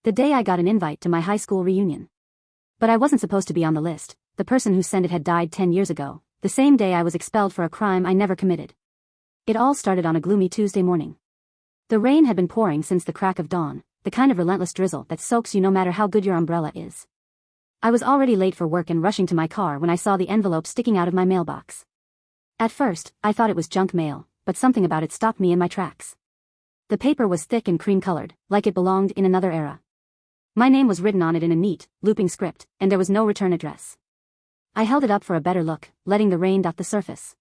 The day I got an invite to my high school reunion. But I wasn't supposed to be on the list. The person who sent it had died 10 years ago, the same day I was expelled for a crime I never committed. It all started on a gloomy Tuesday morning. The rain had been pouring since the crack of dawn, the kind of relentless drizzle that soaks you no matter how good your umbrella is. I was already late for work and rushing to my car when I saw the envelope sticking out of my mailbox. At first, I thought it was junk mail, but something about it stopped me in my tracks. The paper was thick and cream-colored, like it belonged in another era. My name was written on it in a neat, looping script, and there was no return address. I held it up for a better look, letting the rain dot the surface.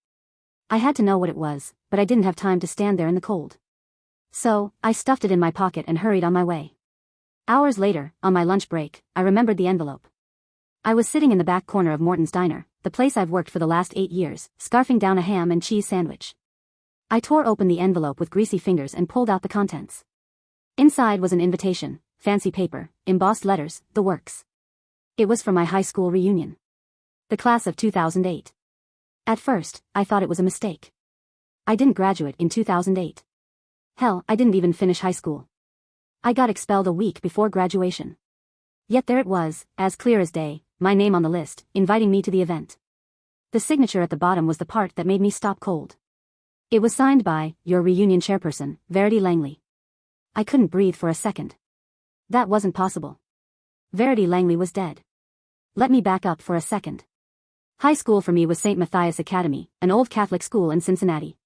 I had to know what it was, but I didn't have time to stand there in the cold. So, I stuffed it in my pocket and hurried on my way. Hours later, on my lunch break, I remembered the envelope. I was sitting in the back corner of Morton's Diner, the place I've worked for the last 8 years, scarfing down a ham and cheese sandwich. I tore open the envelope with greasy fingers and pulled out the contents. Inside was an invitation, fancy paper, embossed letters, the works. It was for my high school reunion. The class of 2008. At first, I thought it was a mistake. I didn't graduate in 2008. Hell, I didn't even finish high school. I got expelled a week before graduation. Yet there it was, as clear as day, my name on the list, inviting me to the event. The signature at the bottom was the part that made me stop cold. It was signed by, your reunion chairperson, Verity Langley. I couldn't breathe for a second. That wasn't possible. Verity Langley was dead. Let me back up for a second. High school for me was St. Matthias Academy, an old Catholic school in Cincinnati.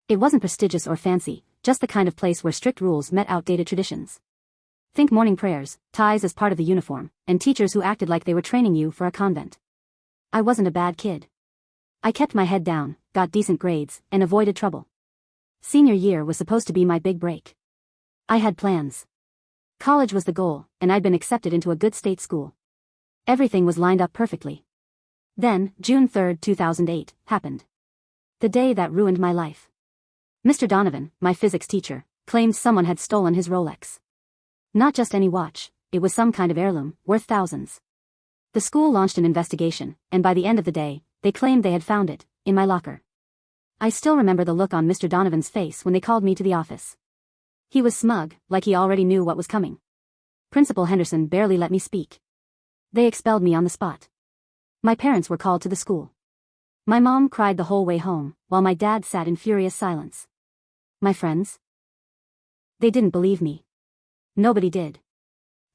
It wasn't prestigious or fancy, just the kind of place where strict rules met outdated traditions. Think morning prayers, ties as part of the uniform, and teachers who acted like they were training you for a convent. I wasn't a bad kid. I kept my head down, got decent grades, and avoided trouble. Senior year was supposed to be my big break. I had plans. College was the goal, and I'd been accepted into a good state school. Everything was lined up perfectly. Then, June 3, 2008, happened. The day that ruined my life. Mr. Donovan, my physics teacher, claimed someone had stolen his Rolex. Not just any watch, it was some kind of heirloom, worth thousands. The school launched an investigation, and by the end of the day, they claimed they had found it, in my locker. I still remember the look on Mr. Donovan's face when they called me to the office. He was smug, like he already knew what was coming. Principal Henderson barely let me speak. They expelled me on the spot. My parents were called to the school. My mom cried the whole way home, while my dad sat in furious silence. My friends? They didn't believe me. Nobody did.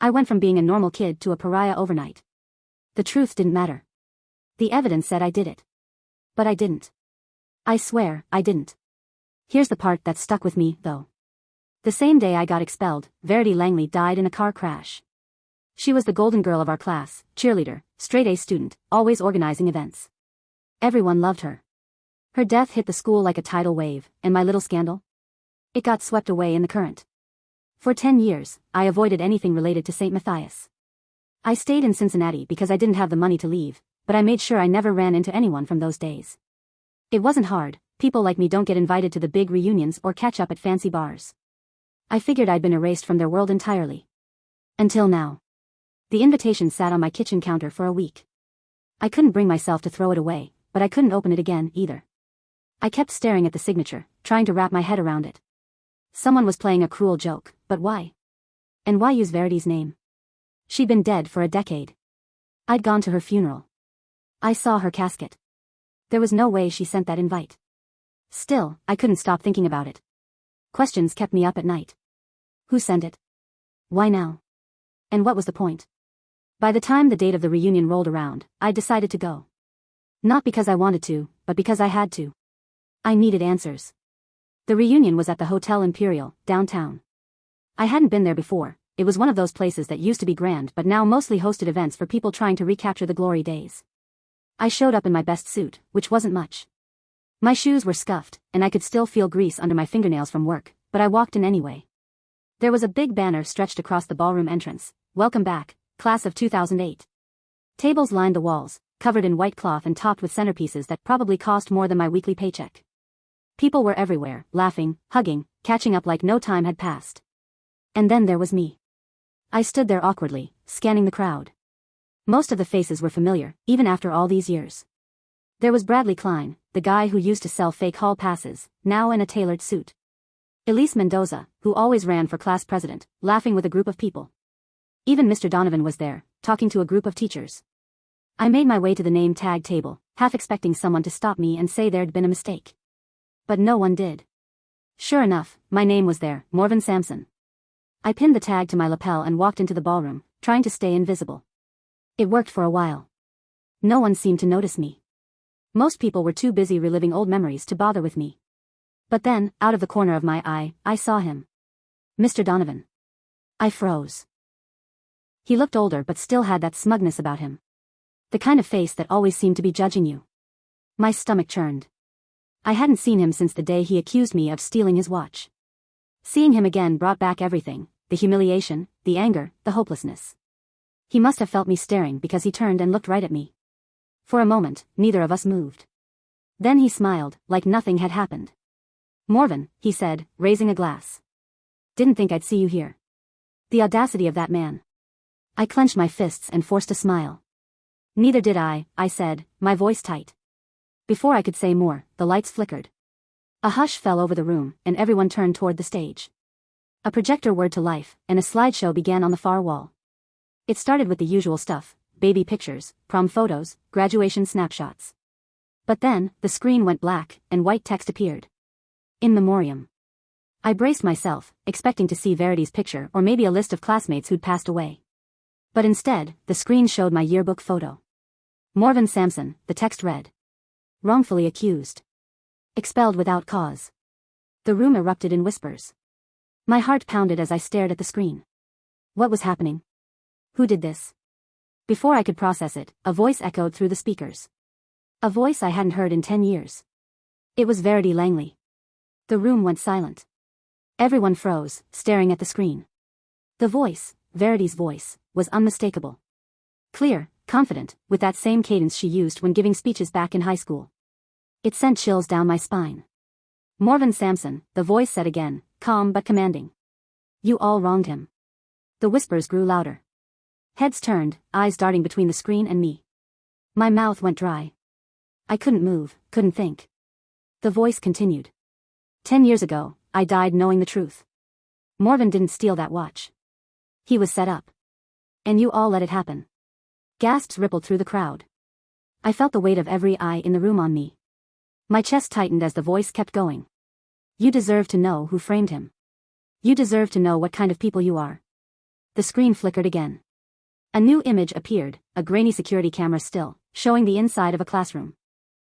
I went from being a normal kid to a pariah overnight. The truth didn't matter. The evidence said I did it. But I didn't. I swear, I didn't. Here's the part that stuck with me, though. The same day I got expelled, Verity Langley died in a car crash. She was the golden girl of our class, cheerleader, straight-A student, always organizing events. Everyone loved her. Her death hit the school like a tidal wave, and my little scandal? It got swept away in the current. For 10 years, I avoided anything related to St. Matthias. I stayed in Cincinnati because I didn't have the money to leave, but I made sure I never ran into anyone from those days. It wasn't hard, people like me don't get invited to the big reunions or catch up at fancy bars. I figured I'd been erased from their world entirely. Until now. The invitation sat on my kitchen counter for a week. I couldn't bring myself to throw it away, but I couldn't open it again, either. I kept staring at the signature, trying to wrap my head around it. Someone was playing a cruel joke, but why? And why use Verity's name? She'd been dead for a decade. I'd gone to her funeral. I saw her casket. There was no way she sent that invite. Still, I couldn't stop thinking about it. Questions kept me up at night. Who sent it? Why now? And what was the point? By the time the date of the reunion rolled around, I decided to go. Not because I wanted to, but because I had to. I needed answers. The reunion was at the Hotel Imperial, downtown. I hadn't been there before. It was one of those places that used to be grand but now mostly hosted events for people trying to recapture the glory days. I showed up in my best suit, which wasn't much. My shoes were scuffed, and I could still feel grease under my fingernails from work, but I walked in anyway. There was a big banner stretched across the ballroom entrance. Welcome back, class of 2008. Tables lined the walls, covered in white cloth and topped with centerpieces that probably cost more than my weekly paycheck. People were everywhere, laughing, hugging, catching up like no time had passed. And then there was me. I stood there awkwardly, scanning the crowd. Most of the faces were familiar, even after all these years. There was Bradley Klein, the guy who used to sell fake hall passes, now in a tailored suit. Elise Mendoza, who always ran for class president, laughing with a group of people. Even Mr. Donovan was there, talking to a group of teachers. I made my way to the name tag table, half expecting someone to stop me and say there'd been a mistake. But no one did. Sure enough, my name was there, Morven Sampson. I pinned the tag to my lapel and walked into the ballroom, trying to stay invisible. It worked for a while. No one seemed to notice me. Most people were too busy reliving old memories to bother with me. But then, out of the corner of my eye, I saw him. Mr. Donovan. I froze. He looked older but still had that smugness about him. The kind of face that always seemed to be judging you. My stomach churned. I hadn't seen him since the day he accused me of stealing his watch. Seeing him again brought back everything, the humiliation, the anger, the hopelessness. He must have felt me staring because he turned and looked right at me. For a moment, neither of us moved. Then he smiled, like nothing had happened. Morven, he said, raising a glass. Didn't think I'd see you here. The audacity of that man. I clenched my fists and forced a smile. Neither did I said, my voice tight. Before I could say more, the lights flickered. A hush fell over the room, and everyone turned toward the stage. A projector whirred to life, and a slideshow began on the far wall. It started with the usual stuff, baby pictures, prom photos, graduation snapshots. But then, the screen went black, and white text appeared. In memoriam. I braced myself, expecting to see Verity's picture or maybe a list of classmates who'd passed away. But instead, the screen showed my yearbook photo. Morven Sampson, the text read. Wrongfully accused. Expelled without cause. The room erupted in whispers. My heart pounded as I stared at the screen. What was happening? Who did this? Before I could process it, a voice echoed through the speakers. A voice I hadn't heard in 10 years. It was Verity Langley. The room went silent. Everyone froze, staring at the screen. The voice, Verity's voice, was unmistakable. Clear, confident, with that same cadence she used when giving speeches back in high school. It sent chills down my spine. Morven Sampson, the voice said again, calm but commanding. You all wronged him. The whispers grew louder. Heads turned, eyes darting between the screen and me. My mouth went dry. I couldn't move, couldn't think. The voice continued. 10 years ago, I died knowing the truth. Morven didn't steal that watch. He was set up. And you all let it happen. Gasps rippled through the crowd. I felt the weight of every eye in the room on me. My chest tightened as the voice kept going. You deserve to know who framed him. You deserve to know what kind of people you are. The screen flickered again. A new image appeared, a grainy security camera still, showing the inside of a classroom.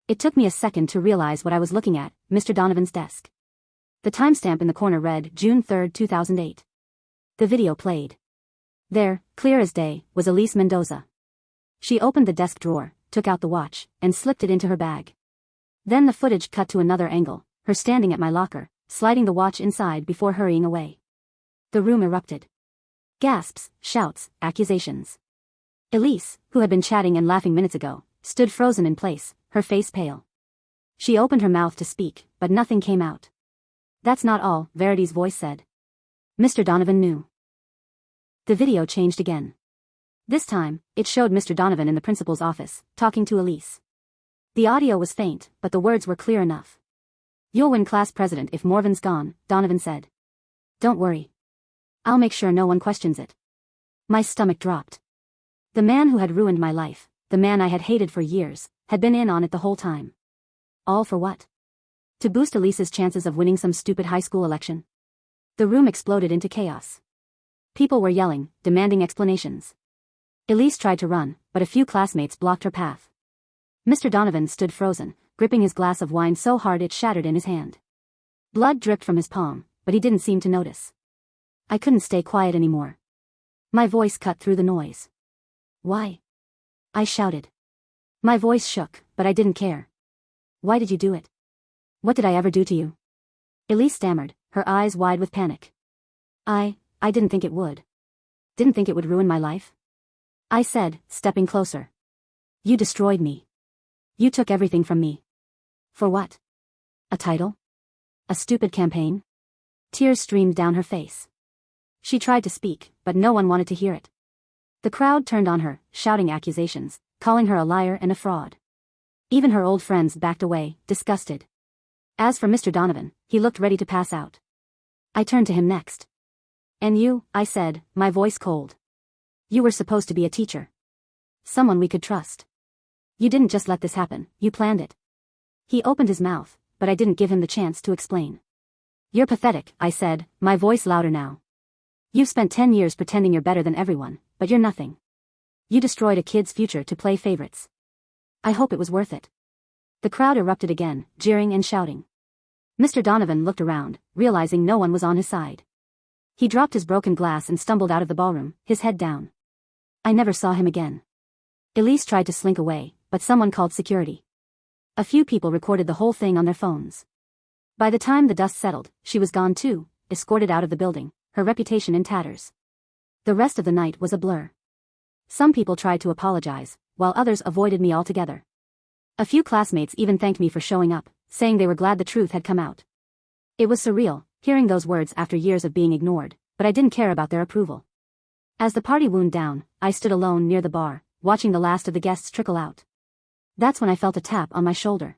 It took me a second to realize what I was looking at, Mr. Donovan's desk. The timestamp in the corner read June 3, 2008. The video played. There, clear as day, was Elise Mendoza. She opened the desk drawer, took out the watch, and slipped it into her bag. Then the footage cut to another angle, her standing at my locker, sliding the watch inside before hurrying away. The room erupted. Gasps, shouts, accusations. Elise, who had been chatting and laughing minutes ago, stood frozen in place, her face pale. She opened her mouth to speak, but nothing came out. That's not all, Verity's voice said. Mr. Donovan knew. The video changed again. This time, it showed Mr. Donovan in the principal's office, talking to Elise. The audio was faint, but the words were clear enough. You'll win class president if Morven's gone, Donovan said. Don't worry. I'll make sure no one questions it. My stomach dropped. The man who had ruined my life, the man I had hated for years, had been in on it the whole time. All for what? To boost Elise's chances of winning some stupid high school election? The room exploded into chaos. People were yelling, demanding explanations. Elise tried to run, but a few classmates blocked her path. Mr. Donovan stood frozen, gripping his glass of wine so hard it shattered in his hand. Blood dripped from his palm, but he didn't seem to notice. I couldn't stay quiet anymore. My voice cut through the noise. Why? I shouted. My voice shook, but I didn't care. Why did you do it? What did I ever do to you? Elise stammered, her eyes wide with panic. I didn't think it would. Didn't think it would ruin my life. I said, stepping closer. You destroyed me. You took everything from me. For what? A title? A stupid campaign? Tears streamed down her face. She tried to speak, but no one wanted to hear it. The crowd turned on her, shouting accusations, calling her a liar and a fraud. Even her old friends backed away, disgusted. As for Mr. Donovan, he looked ready to pass out. I turned to him next. And you, I said, my voice cold. You were supposed to be a teacher. Someone we could trust. You didn't just let this happen, you planned it. He opened his mouth, but I didn't give him the chance to explain. You're pathetic, I said, my voice louder now. You've spent 10 years pretending you're better than everyone, but you're nothing. You destroyed a kid's future to play favorites. I hope it was worth it. The crowd erupted again, jeering and shouting. Mr. Donovan looked around, realizing no one was on his side. He dropped his broken glass and stumbled out of the ballroom, his head down. I never saw him again. Elise tried to slink away, but someone called security. A few people recorded the whole thing on their phones. By the time the dust settled, she was gone too, escorted out of the building, her reputation in tatters. The rest of the night was a blur. Some people tried to apologize, while others avoided me altogether. A few classmates even thanked me for showing up, saying they were glad the truth had come out. It was surreal, hearing those words after years of being ignored, but I didn't care about their approval. As the party wound down, I stood alone near the bar, watching the last of the guests trickle out. That's when I felt a tap on my shoulder.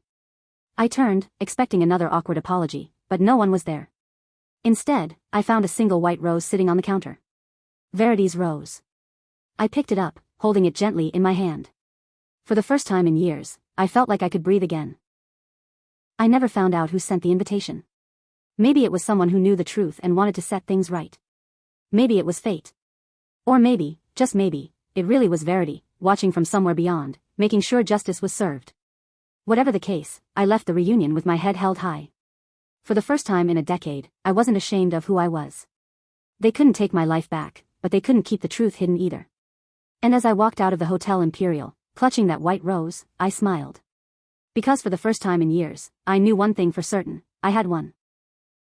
I turned, expecting another awkward apology, but no one was there. Instead, I found a single white rose sitting on the counter. Verity's rose. I picked it up, holding it gently in my hand. For the first time in years, I felt like I could breathe again. I never found out who sent the invitation. Maybe it was someone who knew the truth and wanted to set things right. Maybe it was fate. Or maybe, just maybe, it really was Verity, watching from somewhere beyond, making sure justice was served. Whatever the case, I left the reunion with my head held high. For the first time in a decade, I wasn't ashamed of who I was. They couldn't take my life back, but they couldn't keep the truth hidden either. And as I walked out of the Hotel Imperial, clutching that white rose, I smiled. Because for the first time in years, I knew one thing for certain, I had won.